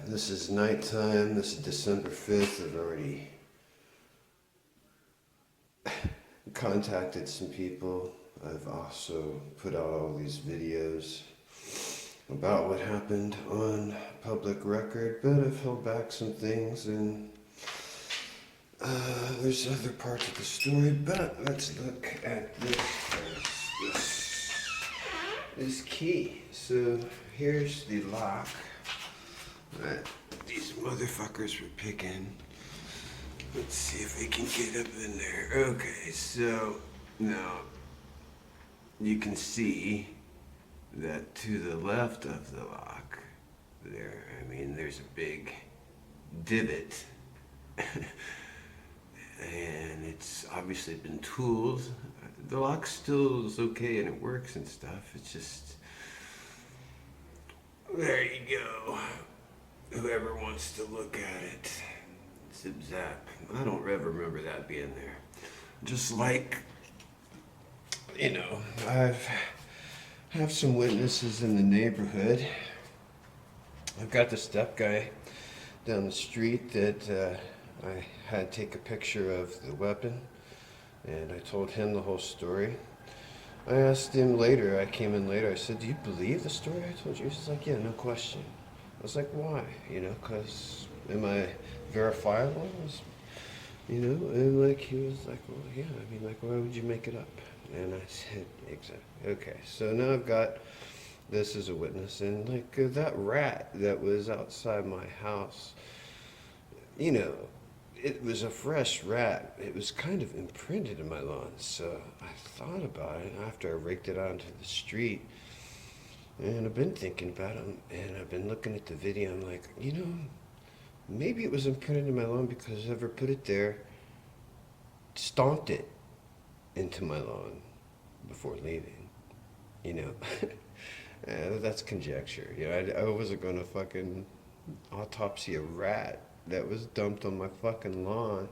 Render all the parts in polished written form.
This is nighttime. This is December 5th. I've already contacted some people. I've also put out all these videos about what happened on public record, but I've held back some things, and there's other parts of the story, but let's look at this first. This key. So here's the lock that these motherfuckers were picking. Let's see if we can get up in there. Okay, so now you can see that to the left of the lock there, there's a big divot. And it's obviously been tooled. The lock still is okay and it works and stuff. It's just, there you go. Whoever wants to look at it, zip zap. I don't ever remember that being there. Just like, I have some witnesses in the neighborhood. I've got the step guy down the street that I had take a picture of the weapon, and I told him the whole story. I asked him later, I came in later, I said, do you believe the story I told you? He's like, yeah, no question. I was like, why? Because am I verifiable? And like, he was like, well, yeah, why would you make it up? And I said, exactly. Okay, so now I've got this as a witness, and like that rat that was outside my house, it was a fresh rat. It was kind of imprinted in my lawn, so I thought about it after I raked it out into the street. And I've been thinking about it, and I've been looking at the video. I'm like, maybe it was imprinted in my lawn because whoever put it there stomped it into my lawn before leaving. That's conjecture. I wasn't going to fucking autopsy a rat that was dumped on my fucking lawn.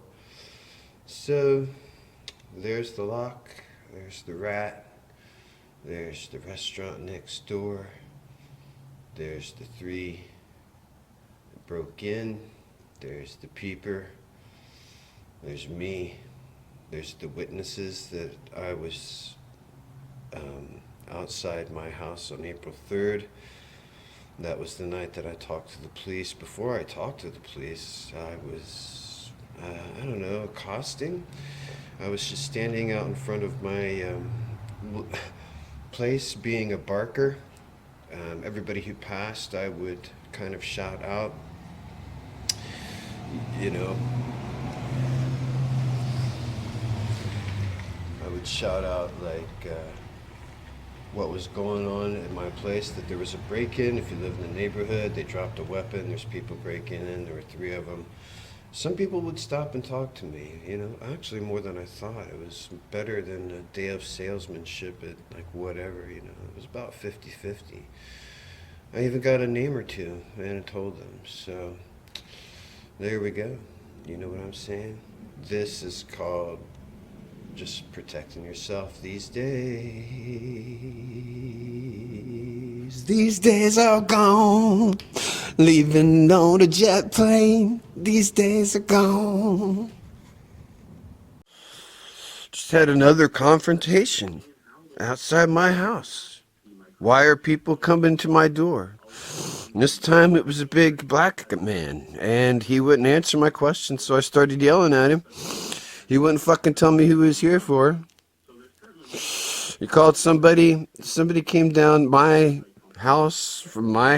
So there's the lock, there's the rat, there's the restaurant next door, there's the three that broke in, there's the peeper, there's me, there's the witnesses that I was outside my house on April 3rd. That was the night that I talked to the police. Before I talked to the police, I was, accosting. I was just standing out in front of my place being a barker. Everybody who passed, I would kind of shout out, I would shout out like, what was going on in my place, that there was a break-in. If you live in the neighborhood, they dropped a weapon, there's people breaking in, there were 3 of them. Some people would stop and talk to me, actually more than I thought. It was better than a day of salesmanship at like whatever, it was about 50-50. I even got a name or two and I told them, so there we go. You know what I'm saying? This is called just protecting yourself these days. These days are gone, leaving on a jet plane. These days are gone. Just had another confrontation outside my house. Why are people coming to my door? This time it was a big black man, and he wouldn't answer my questions, so I started yelling at him. He wouldn't fucking tell me who he was here for. He called somebody came down my house, from my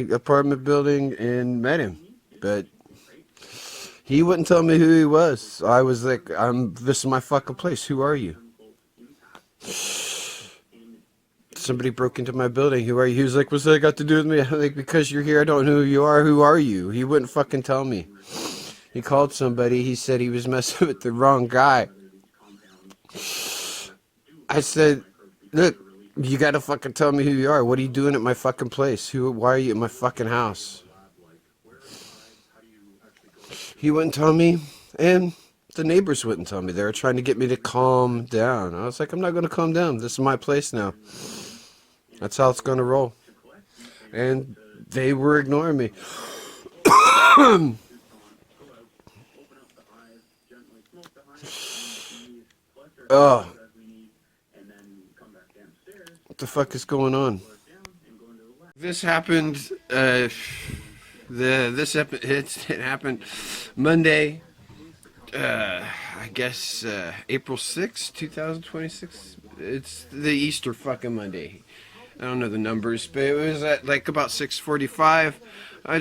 apartment building, and met him. But he wouldn't tell me who he was. So I was like, this is my fucking place. Who are you? Somebody broke into my building. Who are you? He was like, what's that got to do with me? I'm like, because you're here, I don't know who you are. Who are you? He wouldn't fucking tell me. He called somebody. He said he was messing with the wrong guy. I said, look, you gotta fucking tell me who you are. What are you doing at my fucking place? Why are you at my fucking house? He wouldn't tell me, and the neighbors wouldn't tell me. They were trying to get me to calm down. I was like, I'm not going to calm down. This is my place now. That's how it's going to roll. And They were ignoring me. Oh, what the fuck is going on? This happened. It happened Monday. I guess April 6th, 2026. It's the Easter fucking Monday. I don't know the numbers, but it was at like about 6:45. I'm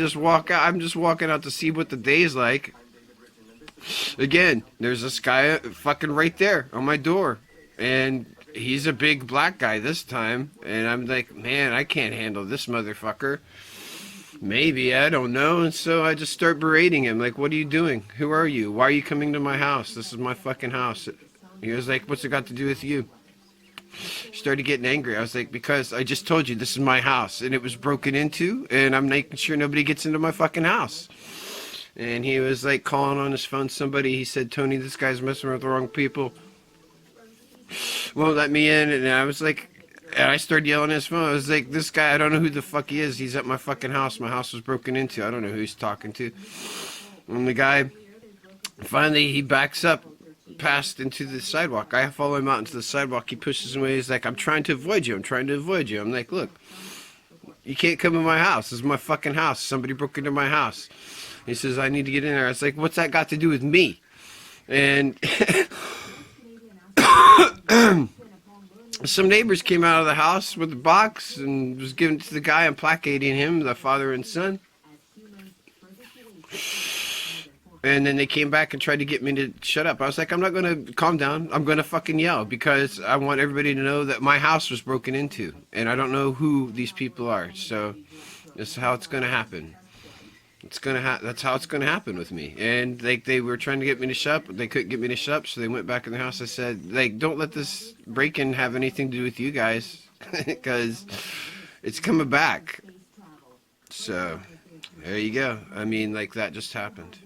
just walking out to see what the day's like. Again, there's this guy fucking right there on my door, and he's a big black guy this time, and I'm like, man, I can't handle this motherfucker. Maybe, I don't know. And so I just start berating him, like, what are you doing? Who are you? Why are you coming to my house? This is my fucking house. He was like, what's it got to do with you? Started getting angry. I was like, because I just told you this is my house, and it was broken into, and I'm making sure nobody gets into my fucking house. And he was like calling on his phone somebody. He said, Tony, this guy's messing with the wrong people. Won't let me in. And I was like, and I started yelling at his phone. I was like, this guy, I don't know who the fuck he is. He's at my fucking house. My house was broken into. I don't know who he's talking to. And the guy, finally, he backs up past into the sidewalk. I follow him out into the sidewalk. He pushes away. He's like, I'm trying to avoid you. I'm trying to avoid you. I'm like, look, you can't come in my house. This is my fucking house. Somebody broke into my house. He says, I need to get in there. I was like, what's that got to do with me? And some neighbors came out of the house with a box and was given to the guy and placating him, the father and son. And then they came back and tried to get me to shut up. I was like, I'm not going to calm down. I'm going to fucking yell because I want everybody to know that my house was broken into. And I don't know who these people are. So this is how it's going to happen. That's how it's gonna happen with me. And they were trying to get me to shut up. They couldn't get me to shut up, so they went back in the house. I said, like, don't let this break-in have anything to do with you guys, because it's coming back. So there you go. I mean, like, that just happened.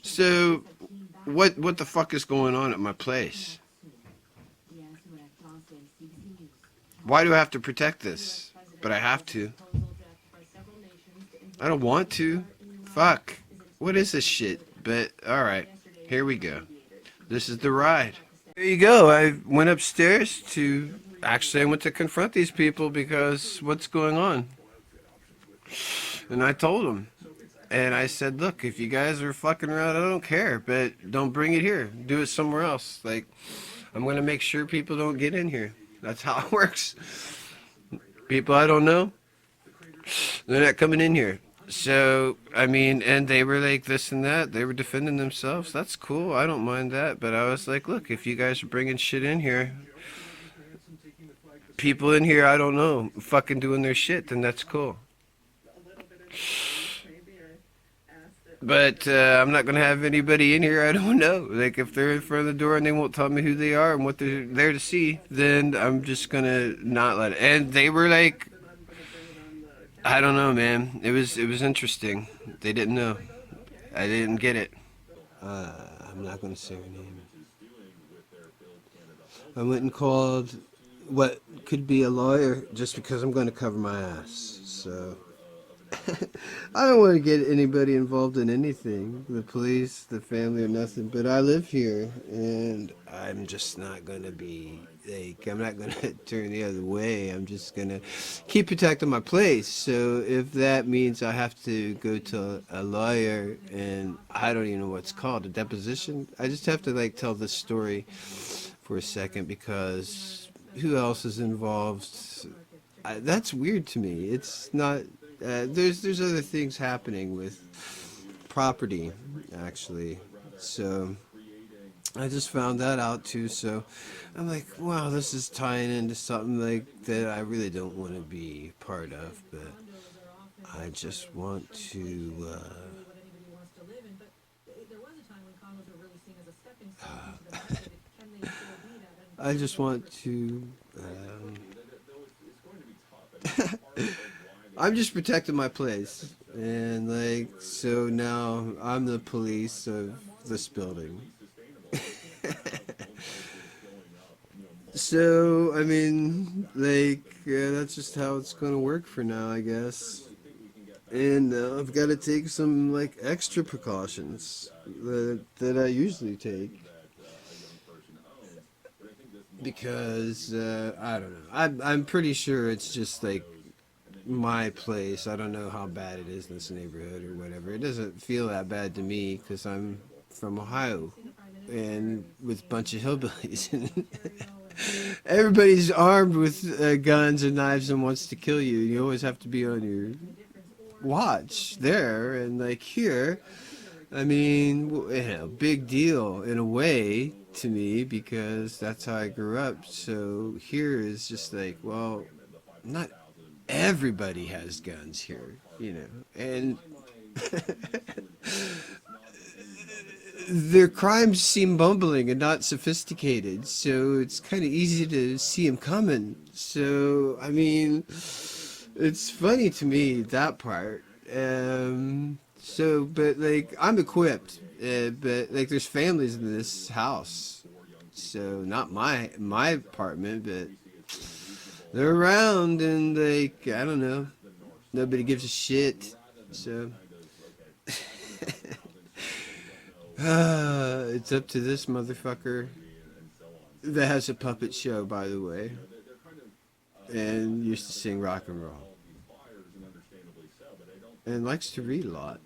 So what the fuck is going on at my place? Why do I have to protect this? But I have to. I don't want to. Fuck. What is this shit? But, alright. Here we go. This is the ride. There you go. I went upstairs to... Actually, I went to confront these people because what's going on? And I told them. And I said, look, if you guys are fucking around, I don't care. But don't bring it here. Do it somewhere else. Like, I'm going to make sure people don't get in here. That's how it works. People I don't know, they're not coming in here. So, I mean, and they were like this and that. They were defending themselves. That's cool. I don't mind that. But I was like, look, if you guys are bringing shit in here, people in here I don't know, fucking doing their shit, then that's cool. But I'm not going to have anybody in here I don't know. Like, if they're in front of the door and they won't tell me who they are and what they're there to see, then I'm just going to not let it. And they were like... I don't know, man. It was interesting. They didn't know. I didn't get it. I'm not going to say her name. I went and called what could be a lawyer just because I'm going to cover my ass. So I don't want to get anybody involved in anything. The police, the family, or nothing. But I live here, and I'm just not going to be... Like, I'm not going to turn the other way. I'm just going to keep protecting my place. So if that means I have to go to a lawyer and I don't even know what's called, a deposition, I just have to, like, tell this story for a second because who else is involved? That's weird to me. It's not... there's other things happening with property, actually. So... I just found that out too, so I'm like, wow, this is tying into something like that I really don't want to be part of, but I just want to, I just want to, I'm just protecting my place, and like, so now I'm the police of this building. So, I mean, like, that's just how it's going to work for now, I guess. And I've got to take some like extra precautions that I usually take because I don't know. I'm pretty sure it's just like my place. I don't know how bad it is in this neighborhood or whatever. It doesn't feel that bad to me because I'm from Ohio and with a bunch of hillbillies. Everybody's armed with guns and knives and wants to kill you. You always have to be on your watch there. And like here, I mean, big deal in a way to me because that's how I grew up. So here is just like, well, not everybody has guns here, you know, and their crimes seem bumbling and not sophisticated, so it's kind of easy to see them coming. So, I mean, it's funny to me that part. But like, I'm equipped, but like, there's families in this house, so not my apartment, but they're around and like, I don't know, nobody gives a shit. So. It's up to this motherfucker that has a puppet show, by the way, and used to sing rock and roll, and likes to read a lot.